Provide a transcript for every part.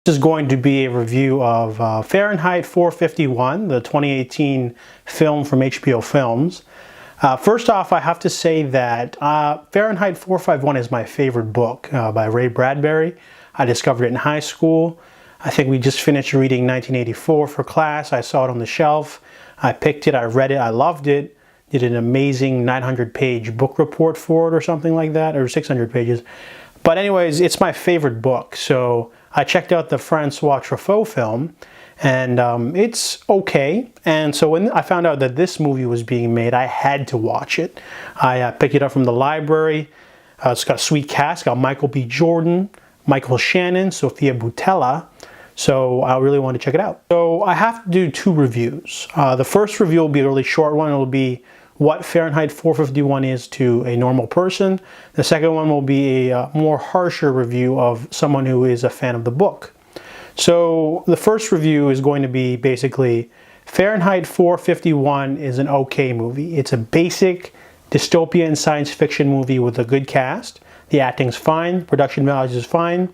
This is going to be a review of Fahrenheit 451, the 2018 film from HBO Films. First off, I have to say that Fahrenheit 451 is my favorite book by Ray Bradbury. I discovered it in high school. I think we just finished reading 1984 for class. I saw it on the shelf. I picked it, I read it, I loved it. Did an amazing 900-page book report for it or something like that, or 600 pages. But anyways, it's my favorite book. So I checked out the Francois Truffaut film, and it's okay. And so when I found out that this movie was being made, I had to watch it. I picked it up from the library. It's got a sweet cast. It's got Michael B. Jordan, Michael Shannon, Sophia Boutella. So I really want to check it out. So I have to do two reviews. The first review will be a really short one. It will be what Fahrenheit 451 is to a normal person. The second one will be a more harsher review of someone who is a fan of the book. So the first review is going to be basically Fahrenheit 451 is an okay movie. It's a basic dystopian science fiction movie with a good cast. The acting's fine, production values is fine.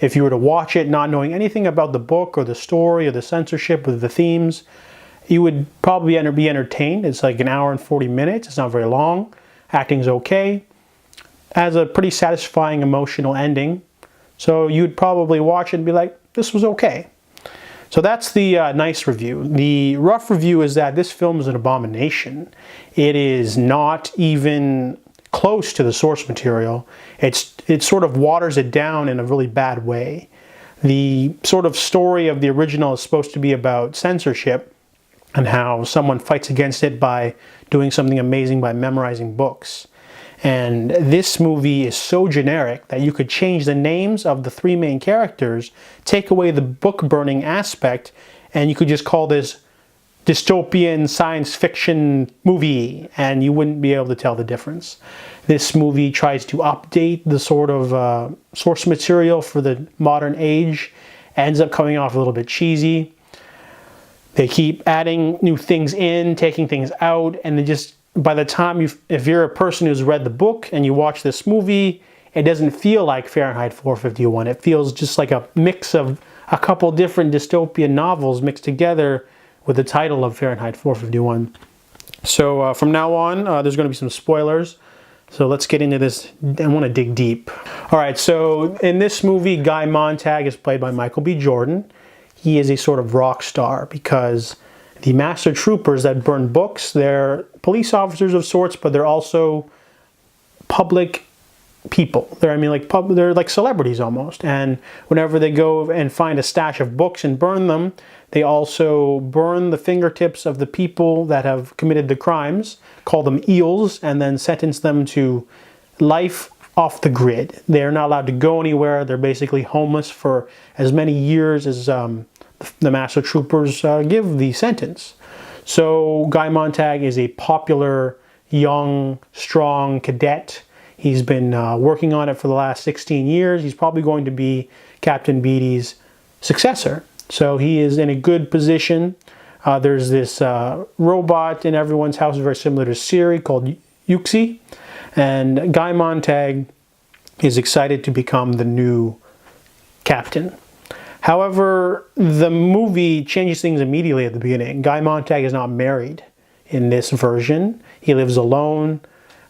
If you were to watch it not knowing anything about the book or the story or the censorship or the themes, you would probably be entertained. It's like an hour and 40 minutes. It's not very long. Acting's okay. Has a pretty satisfying emotional ending. So you'd probably watch it and be like, this was okay. So that's the nice review. The rough review is that this film is an abomination. It is not even close to the source material. It sort of waters it down in a really bad way. The sort of story of the original is supposed to be about censorship and how someone fights against it by doing something amazing by memorizing books. And this movie is so generic that you could change the names of the three main characters, take away the book burning aspect, and you could just call this dystopian science fiction movie, and you wouldn't be able to tell the difference. This movie tries to update the sort of source material for the modern age, ends up coming off a little bit cheesy. They keep adding new things in, taking things out, and they just, by the time if you're a person who's read the book and you watch this movie, it doesn't feel like Fahrenheit 451. It feels just like a mix of a couple different dystopian novels mixed together with the title of Fahrenheit 451. So from now on, there's going to be some spoilers. So let's get into this. I want to dig deep. All right, so in this movie, Guy Montag is played by Michael B. Jordan. He is a sort of rock star because the master troopers that burn books, they're police officers of sorts, but they're also public people. They're like celebrities almost. And whenever they go and find a stash of books and burn them, they also burn the fingertips of the people that have committed the crimes, call them eels, and then sentence them to life off the grid. They're not allowed to go anywhere. They're basically homeless for as many years as the master troopers give the sentence. So Guy Montag is a popular, young, strong cadet. He's been working on it for the last 16 years. He's probably going to be Captain Beatty's successor. So he is in a good position. There's this robot in everyone's house, very similar to Siri, called Yuxi. And Guy Montag is excited to become the new captain. However, the movie changes things immediately at the beginning. Guy Montag is not married in this version. He lives alone.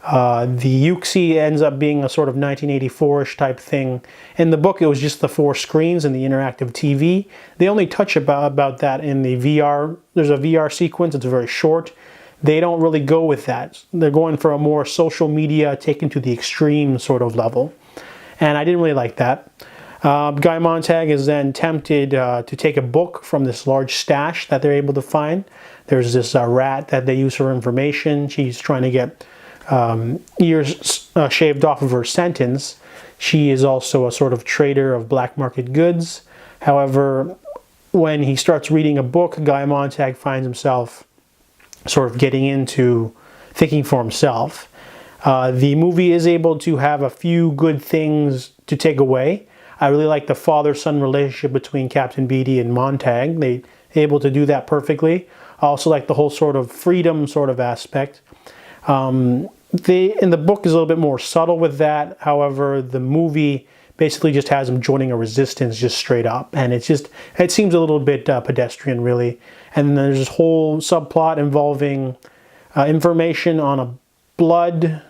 The Yuxi ends up being a sort of 1984-ish type thing. In the book, it was just the 4 screens and the interactive TV. They only touch about that in the VR. There's a VR sequence. It's very short. They don't really go with that. They're going for a more social media taken to the extreme sort of level. And I didn't really like that. Guy Montag is then tempted to take a book from this large stash that they're able to find. There's this rat that they use for information. She's trying to get ears shaved off of her sentence. She is also a sort of trader of black market goods. However, when he starts reading a book, Guy Montag finds himself sort of getting into thinking for himself. The movie is able to have a few good things to take away. I really like the father-son relationship between Captain Beatty and Montag. They're able to do that perfectly. I also like the whole sort of freedom sort of aspect. In the book is a little bit more subtle with that. However, the movie basically just has him joining a resistance just straight up. And it seems a little bit pedestrian, really. And then there's this whole subplot involving information on a blood,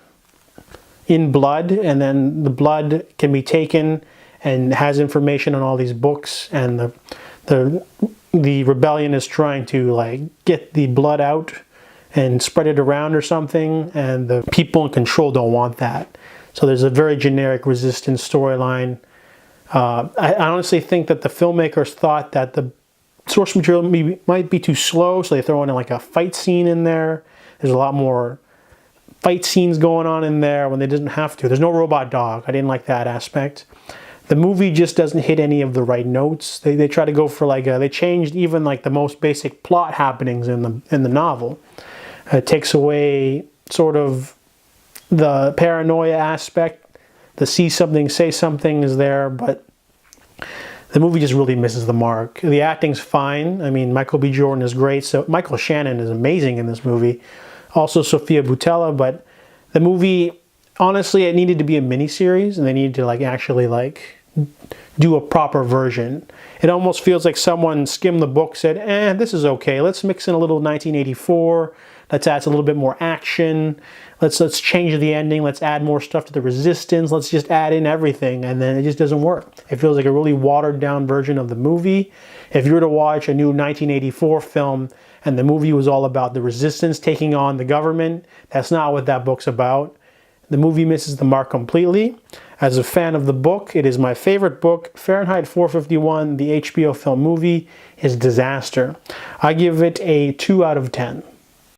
and then the blood can be taken and has information on all these books, and the rebellion is trying to like get the blood out and spread it around or something, and the people in control don't want that. So there's a very generic resistance storyline. I honestly think that the filmmakers thought that the source material might be too slow, so they throw in like a fight scene in there. There's a lot more fight scenes going on in there when they didn't have to. There's no robot dog. I didn't like that aspect. The movie just doesn't hit any of the right notes. They try to go for like they changed even like the most basic plot happenings in the novel. It takes away sort of the paranoia aspect. The see something, say something is there, but the movie just really misses the mark. The acting's fine. I mean, Michael B. Jordan is great. So Michael Shannon is amazing in this movie. Also Sofia Boutella, but the movie, honestly, it needed to be a miniseries, and they needed to like actually like do a proper version. It almost feels like someone skimmed the book, said, this is okay. Let's mix in a little 1984. Let's add a little bit more action. Let's change the ending. Let's add more stuff to the resistance. Let's just add in everything, and then it just doesn't work. It feels like a really watered down version of the movie. If you were to watch a new 1984 film and the movie was all about the resistance taking on the government, that's not what that book's about. The movie misses the mark completely. As a fan of the book, it is my favorite book. Fahrenheit 451, the HBO film movie, is disaster. I give it a 2 out of 10.